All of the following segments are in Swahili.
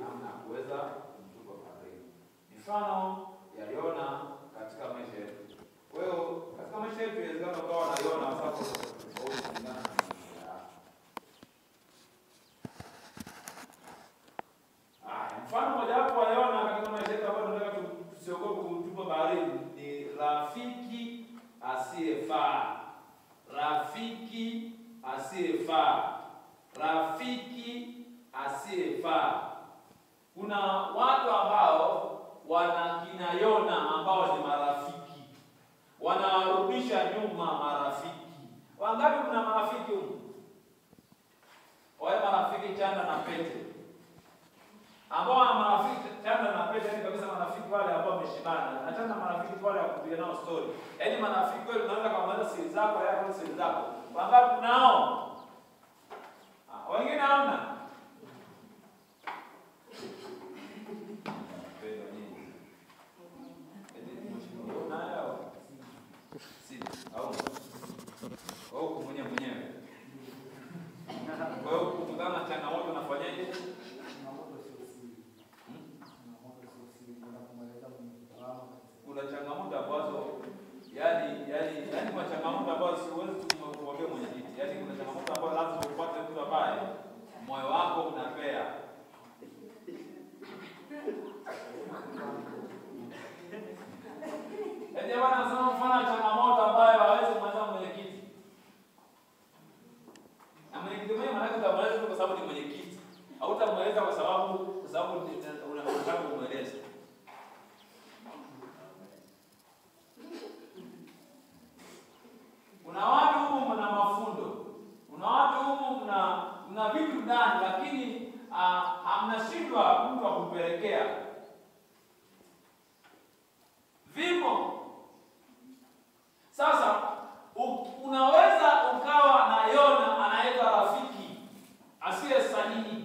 namna ya kuweza kumtupa baharini. Mifano ya Yona katika maisha yetu. Kwa hiyo katika maisha yetu inawezekana ukawa na Yona sababu tofauti kulingana na maisha yako. Mfano mojawapo wa Yona katika maisha yetu ambao tunataka tusiogope kumtupa baharini ni rafiki asiyefaa. Rafiki asiyefaa. Rafiki asiyefaa. Kuna watu ambao wana kina Yona ambao ni marafiki. Wanawarudisha nyuma marafiki. Wangapi mna marafiki huko? Wale marafiki chanda na pete. Ambao wana marafiki chanda na pete, ni kabisa marafiki wale ambao wameshibana. Achana marafiki wale wa kupiga nao story. Yaani marafiki wale unaweza kumaliza siri zako, yako siri zako. Wangapi nao? Wengine hamna. Au kumwenyewe. Kwa hiyo kukutana na changamoto nafanyaje? Kuna changamoto ambazo yani kwa changamoto ambazo siwezi kumwambia mwenyekiti. Yaani kuna changamoto ambazo lazima upate mtu ambaye moyo wako unapea. Yaani bwana anasema mfano changamoto ambayo hawezi kumwambia mwenyekiti. Na mwenyekiti mwenyewe maana utamweleza kwa sababu ni mwenyekiti. Hautamweleza kwa sababu unataka kumweleza. Kuna watu humu mna mafundo. Kuna watu humu mna vitu ndani lakini hamnashindwa mtu akumpelekea. Vimo. Sasa unaweza ukawa na Yona anaitwa rafiki asiye sahihi.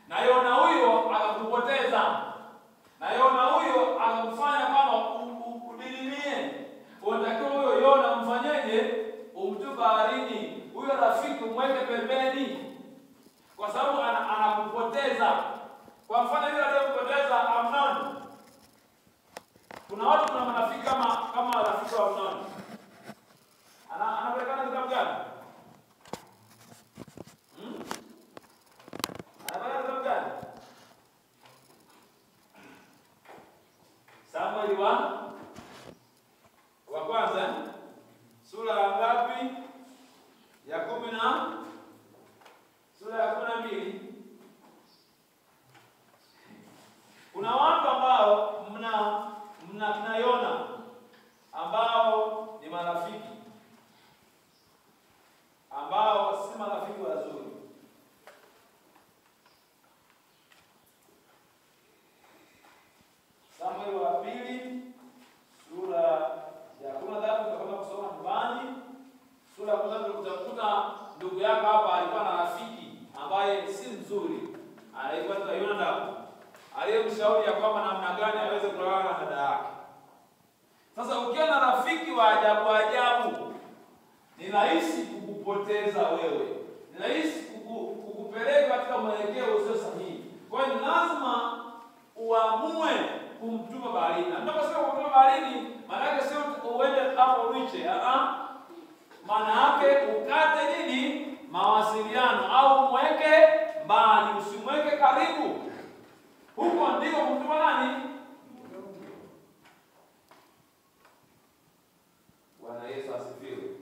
Na Yona huyo akakupoteza. Na Yona huyo akakufanya kama udilimie. Unatakiwa huyo Yona mfanyeje? Umtupe baharini. Huyo rafiki umweke pembeni. Kwa sababu anakupoteza. Kwa mfano yule aliyempoteza Amnon. Kuna watu kuna marafiki kama rafiki wa Amnon. Anaonekana kitabu gani? Anaonekana kitabu gani? Samueli wa kwanza sura ya ngapi? Ya 10 sura ya 12. Kuna watu ambao mna Yona ambao ni marafiki ambao si marafiki wazuri. Samueli wa pili sura ya 13 tutakwenda kusoma nyumbani. Sura ya 13 tutakuta ndugu yako hapa alikuwa na rafiki ambaye si mzuri. Anaitwa Yonadabu. Aliyemshauri ya kwamba namna gani aweze kulala na dada yake. Sasa ukiwa na rafiki wa ajabu, ni rahisi kukupoteza wewe. Ni rahisi kukupeleka katika mwelekeo usio sahihi. Kwa hiyo lazima uamue kumtupa baharini. Tunaposema kumtupa baharini, maana yake sio uende hapo uiche. Maana yake ukate nini? Mawasiliano au mweke mbali, usimweke karibu. Huko ndiko kumtupa nani? Bwana Yesu asifiwe.